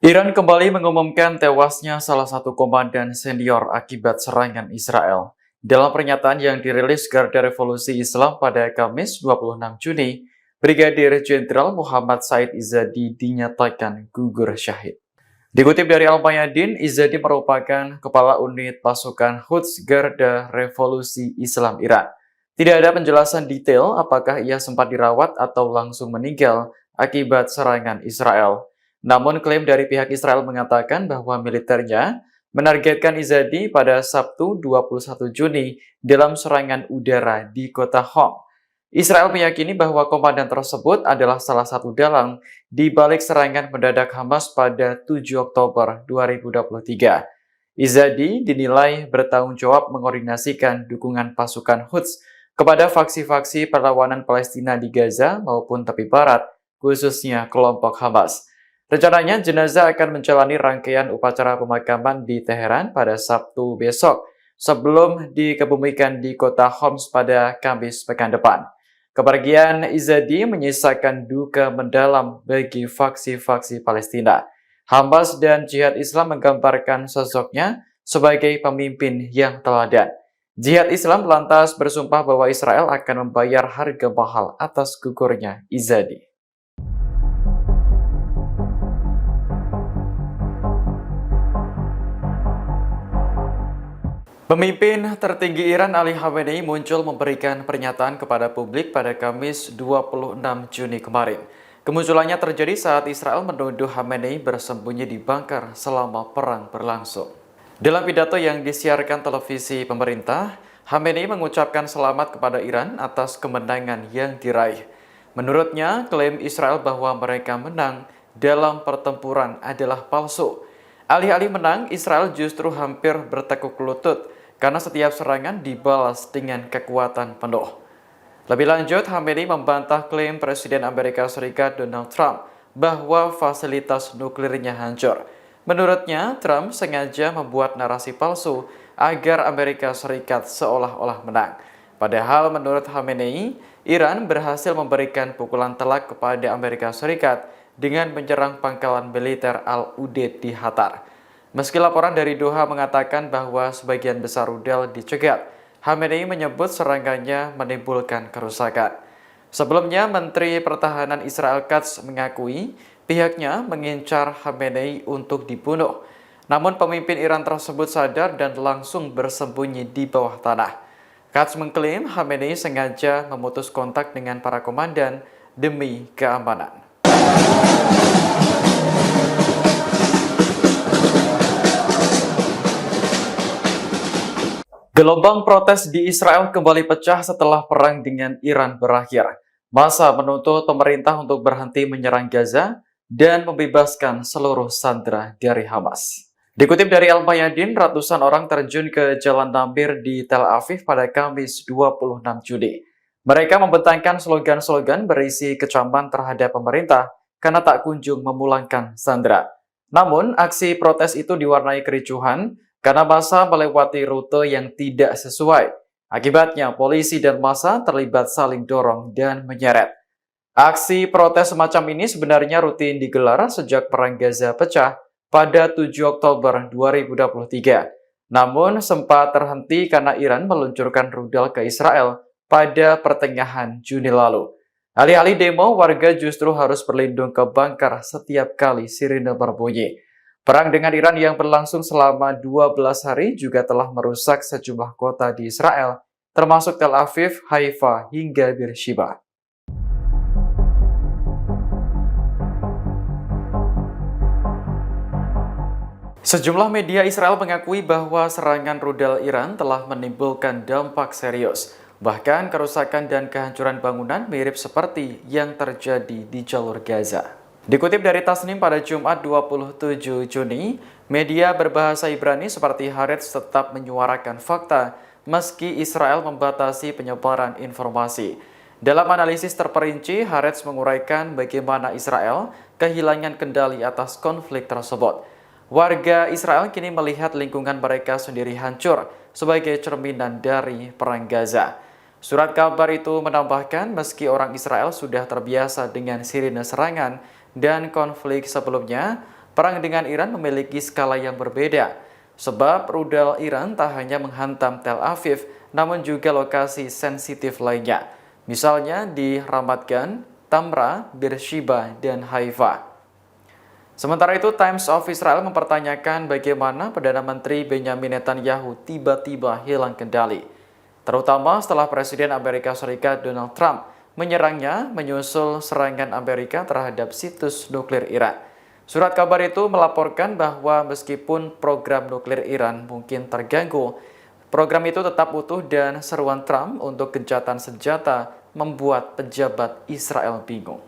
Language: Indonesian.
Iran kembali mengumumkan tewasnya salah satu komandan senior akibat serangan Israel. Dalam pernyataan yang dirilis Garda Revolusi Islam pada Kamis 26 Juni, Brigadir Jenderal Muhammad Said Izzadi dinyatakan gugur syahid. Dikutip dari Al-Mayadin, Izzadi merupakan kepala unit pasukan Quds Garda Revolusi Islam Iran. Tidak ada penjelasan detail apakah ia sempat dirawat atau langsung meninggal akibat serangan Israel. Namun klaim dari pihak Israel mengatakan bahwa militernya menargetkan Izzadi pada Sabtu 21 Juni dalam serangan udara di kota Hom. Israel meyakini bahwa komandan tersebut adalah salah satu dalang di balik serangan mendadak Hamas pada 7 Oktober 2023. Izzadi dinilai bertanggung jawab mengordinasikan dukungan pasukan Quds kepada faksi-faksi perlawanan Palestina di Gaza maupun tepi barat, khususnya kelompok Hamas. Rencananya jenazah akan menjalani rangkaian upacara pemakaman di Teheran pada Sabtu besok sebelum dikebumikan di kota Homs pada Kamis pekan depan. Kepergian Izzadi menyisakan duka mendalam bagi faksi-faksi Palestina. Hamas dan Jihad Islam menggambarkan sosoknya sebagai pemimpin yang teladan. Jihad Islam lantas bersumpah bahwa Israel akan membayar harga mahal atas gugurnya Izzadi. Pemimpin tertinggi Iran Ali Khamenei muncul memberikan pernyataan kepada publik pada Kamis 26 Juni kemarin. Kemunculannya terjadi saat Israel menuduh Khamenei bersembunyi di bunker selama perang berlangsung. Dalam pidato yang disiarkan televisi pemerintah, Khamenei mengucapkan selamat kepada Iran atas kemenangan yang diraih. Menurutnya, klaim Israel bahwa mereka menang dalam pertempuran adalah palsu. Alih-alih menang, Israel justru hampir bertekuk lutut karena setiap serangan dibalas dengan kekuatan penuh. Lebih lanjut, Khamenei membantah klaim Presiden Amerika Serikat Donald Trump bahwa fasilitas nuklirnya hancur. Menurutnya, Trump sengaja membuat narasi palsu agar Amerika Serikat seolah-olah menang. Padahal menurut Khamenei, Iran berhasil memberikan pukulan telak kepada Amerika Serikat dengan menyerang pangkalan militer Al-Udeid di Qatar. Meski laporan dari Doha mengatakan bahwa sebagian besar rudal dicegat, Khamenei menyebut serangannya menimbulkan kerusakan. Sebelumnya, Menteri Pertahanan Israel Katz mengakui pihaknya mengincar Khamenei untuk dibunuh. Namun pemimpin Iran tersebut sadar dan langsung bersembunyi di bawah tanah. Katz mengklaim Khamenei sengaja memutus kontak dengan para komandan demi keamanan. Gelombang protes di Israel kembali pecah setelah perang dengan Iran berakhir. Massa menuntut pemerintah untuk berhenti menyerang Gaza dan membebaskan seluruh sandera dari Hamas. Dikutip dari Al-Mayadin, ratusan orang terjun ke Jalan Tambir di Tel Aviv pada Kamis 26 Juni. Mereka membentangkan slogan-slogan berisi kecaman terhadap pemerintah karena tak kunjung memulangkan sandera. Namun, aksi protes itu diwarnai kericuhan karena massa melewati rute yang tidak sesuai. Akibatnya, polisi dan massa terlibat saling dorong dan menyeret. Aksi protes semacam ini sebenarnya rutin digelar sejak Perang Gaza pecah pada 7 Oktober 2023. Namun, sempat terhenti karena Iran meluncurkan rudal ke Israel pada pertengahan Juni lalu. Alih-alih demo, warga justru harus berlindung ke bunker setiap kali sirine berbunyi. Perang dengan Iran yang berlangsung selama 12 hari juga telah merusak sejumlah kota di Israel, termasuk Tel Aviv, Haifa, hingga Beersheba. Sejumlah media Israel mengakui bahwa serangan rudal Iran telah menimbulkan dampak serius. Bahkan kerusakan dan kehancuran bangunan mirip seperti yang terjadi di jalur Gaza. Dikutip dari Tasnim pada Jumat 27 Juni, media berbahasa Ibrani seperti Haaretz tetap menyuarakan fakta meski Israel membatasi penyebaran informasi. Dalam analisis terperinci, Haaretz menguraikan bagaimana Israel kehilangan kendali atas konflik tersebut. Warga Israel kini melihat lingkungan mereka sendiri hancur sebagai cerminan dari Perang Gaza. Surat kabar itu menambahkan meski orang Israel sudah terbiasa dengan sirine serangan dan konflik sebelumnya, Perang dengan Iran memiliki skala yang berbeda, sebab rudal Iran tak hanya menghantam Tel Aviv, namun juga lokasi sensitif lainnya, misalnya di Ramat Gan, Tamra, Beersheba, dan Haifa. Sementara itu, Times of Israel mempertanyakan bagaimana Perdana Menteri Benjamin Netanyahu tiba-tiba hilang kendali, terutama setelah Presiden Amerika Serikat Donald Trump menyerangnya menyusul serangan Amerika terhadap situs nuklir Iran. Surat kabar itu melaporkan bahwa meskipun program nuklir Iran mungkin terganggu, program itu tetap utuh dan seruan Trump untuk gencatan senjata membuat pejabat Israel bingung.